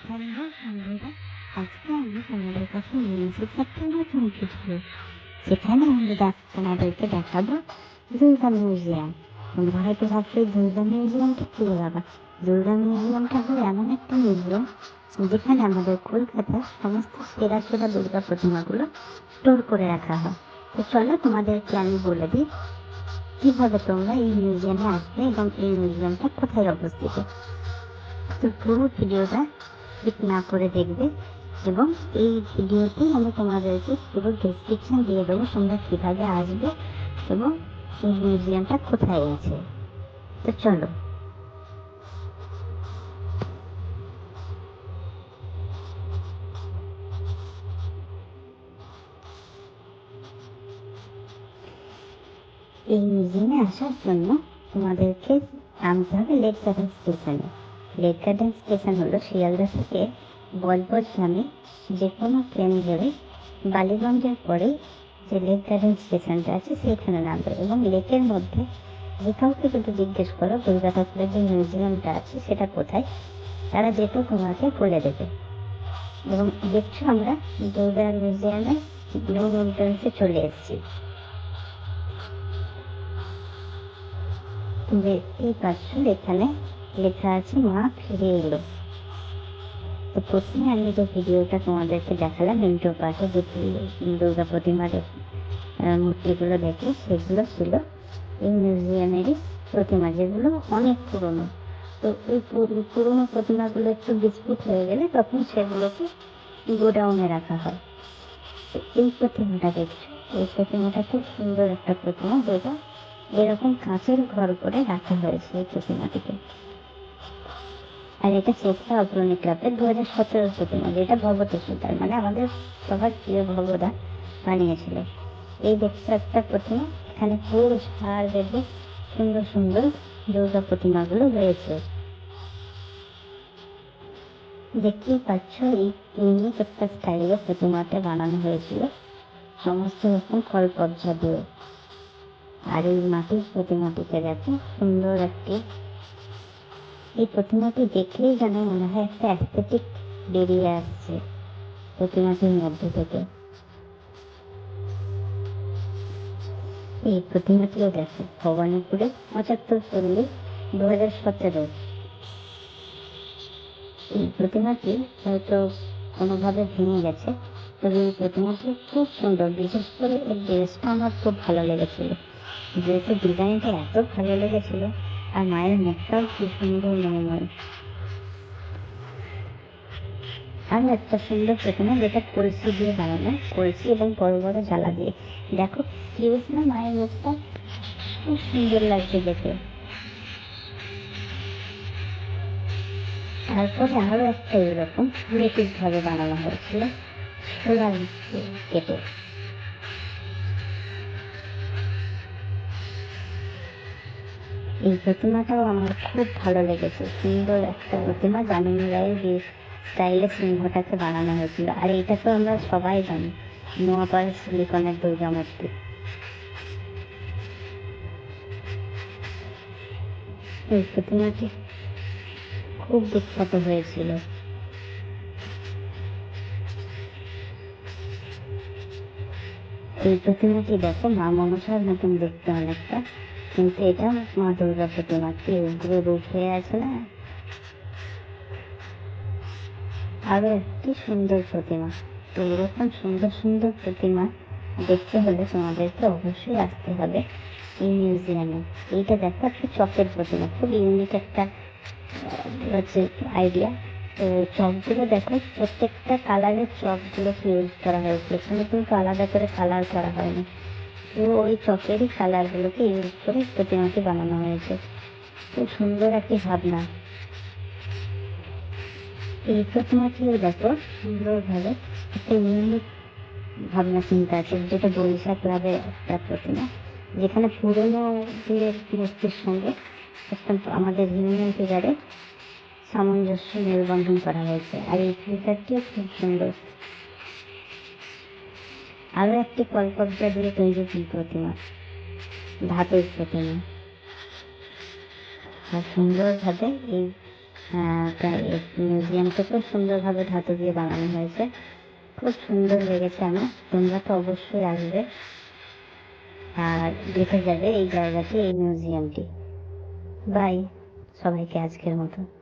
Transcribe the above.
Hello বন্ধুরা, আজকে আমি তোমাদের কাছে নিয়ে এসেছি একটা নতুন ভিডিও, যেখানে আমি তোমাদেরকে দেখাবো দুর্গা মিউজিয়াম। তোমরা হয়তো ভাবছো দুর্গা মিউজিয়ামটা কি বাবা? দুর্গা মিউজিয়ামটা হলো এমন একটা মিউজিয়াম যেখানে আমাদের কলকাতার সমস্ত সেরা সেরা দুর্গা প্রতিমাগুলো স্টোর করে রাখা হয়। তো চলো তোমাদেরকে আমি বলে দিই কিভাবে তোমরা এই মিউজিয়ামে আসবে এবং এই মিউজিয়ামটা কোথায় অবস্থিত। তো পুরো ভিডিওটা স্কিপ না করে দেখবে, এবং এই ভিডিওতে আমি তোমাদেরকে পুরো ডেসক্রিপশন দিয়ে দেবো তোমরা কীভাবে আসবে এবং এই মিউজিয়ামটা কোথায় আছে। তো চলো। এই মিউজিয়ামে আসার জন্য তোমাদেরকে নামতে হবে লেক গার্ডেন স্টেশনে। লেক গার্ডেন স্টেশন হলো শিয়ালদা থেকে বজবজ নামে যে কোনো ট্রেন ধরে বালিগঞ্জের পরেই যে লেক গার্ডেন স্টেশনটা আছে সেইখানে নামবে, এবং লেকের মধ্যে যে কাউকে যদি জিজ্ঞেস করো দুর্গা ঠাকুরের যে মিউজিয়ামটা আছে সেটা কোথায়, তারা যেটা তোমাকে বলে দেবে। এবং দেখছো আমরা দুর্গা মিউজিয়ামের মেন এন্ট্রান্সে চলে এসেছি। দেখতেই পাচ্ছ এখানে লেখা আছে মা ফিরে এলো। তো প্রথমে আমি যে ভিডিওটা তোমাদেরকে দেখালাম ইন্ট্রো পার্টে, যে দুর্গা প্রতিমার মূর্তিগুলো দেখে সেগুলো ছিল এই মিউজিয়ামেরই প্রতিমা, যেগুলো অনেক পুরনো। তো এই পুরনো প্রতিমাগুলো একটু ডিসপুট হয়ে গেলে তখন সেগুলোকে গোডাউনে রাখা হয়। তো এই প্রতিমাটা দেখছো, এই প্রতিমাটা খুব সুন্দর একটা প্রতিমা, যেটা এরকম কাঁচের ঘর করে রাখা হয়েছে এই প্রতিমাটিকে। আর এটা চেষ্টা অগ্রণী ক্লাবের 2017 প্রতিমা, যেটা ভগবতী সুতার মানে আমাদের সবার প্রিয় ভগদা বানিয়েছিল। এই দেখছো একটা প্রতিমা, এখানে ফুল ঝাড় বেঁধে সুন্দর সুন্দর দুর্গা প্রতিমাগুলো রয়েছে। দেখতেই পাচ্ছ এই ইউনিক একটা স্টাইলে প্রতিমাটা বানানো হয়েছিল, সমস্ত রকম কলকবজা দিয়ে। আর এই মাটির প্রতিমাটিতে দেখো সুন্দর একটি, এই প্রতিমাটি দেখলেই যেন মনে হয় একটা অ্যাস্থেটিক বেরিয়ে আসছে প্রতিমাটির মধ্যে থেকে। এই প্রতিমাটিও দেখো ভবানীপুরে 75 2017। এই প্রতিমাটি হয়তো কোনোভাবে ভেঙে গেছে, তবে এই প্রতিমাটি খুব সুন্দর। বিশেষ করে এর ড্রেসটা আমার খুব ভালো লেগেছিল, ড্রেসের ডিজাইনটা এত ভালো লেগেছিল, আর মায়ের মুখটাও খুব সুন্দর মনোময়। আর একটা সুন্দর প্রতিমা, যেটা কলসি দিয়ে বানানো, কলসি এবং বড় বড় জ্বালা দিয়ে। দেখো কিউট না মায়ের মুখটা, খুব সুন্দর লাগছে দেখে। তারপরে আরো একটা এরকম ক্রিয়েটিভ ভাবে বানানো হয়েছিল সোলার কেটে। এই প্রতিমাটাও আমার খুব ভালো লেগেছে, সুন্দর একটা প্রতিমা, জামিনী রায়ের স্টাইলে সিংহটাকে বানানো হয়েছিল। আর এটা তো আমরা সবাই জানি নোয়াপাড়া সিলিকনের দুর্গা মূর্তি। এই প্রতিমাটি খুব বিখ্যাত হয়েছিল। এই প্রতিমাটি দেখো মা মনসার মতন দেখতে অনেকটা, কিন্তু এটা মা দুর্গা প্রতিমা, কি উগ্র রূপ হয়ে আছে না। আরো একটি সুন্দর প্রতিমা। তো এরকম সুন্দর সুন্দর প্রতিমা দেখতে হলে তোমাদেরকে অবশ্যই আসতে হবে এই মিউজিয়ামে। এইটা দেখো একটা চকের প্রতিমা, খুব ইউনিক একটা হচ্ছে আইডিয়া। তো চকগুলো দেখো প্রত্যেকটা কালারের চকগুলো ইউজ করা হয়েছে, এখানে কিন্তু আলাদা করে কালার করা হয়নি, পুরো ওই চকেরই কালারগুলোকে ইউজ করে প্রতিমাটি বানানো হয়েছে। খুব সুন্দর একটি ভাবনা। এই প্রতিমাটিও দেখো সুন্দরভাবে একটা ইউনিক ভাবনা চিন্তা আছে, যেটা বরিশা ক্লাবে একটা প্রতিমা, যেখানে পুরোনো দিনের মূর্তির সঙ্গে একটা আমাদের ইউনিয়ন ফিগারে সামঞ্জস্য মেলবন্ধন করা হয়েছে। আর এই ফিগারটিও খুব সুন্দর। আরো একটি কলকবজা দিয়ে তৈরি প্রতিমা, ধাতুর প্রতিমা, আর সুন্দরভাবে এই তাই মিউজিয়ামটা খুব সুন্দরভাবে ধাতু দিয়ে বানানো হয়েছে, খুব সুন্দর লেগেছে আমার। তোমরা তো অবশ্যই আসবে আর দেখে যাবে এই জায়গাটি, এই মিউজিয়ামটি। বাই সবাইকে আজকের মতো।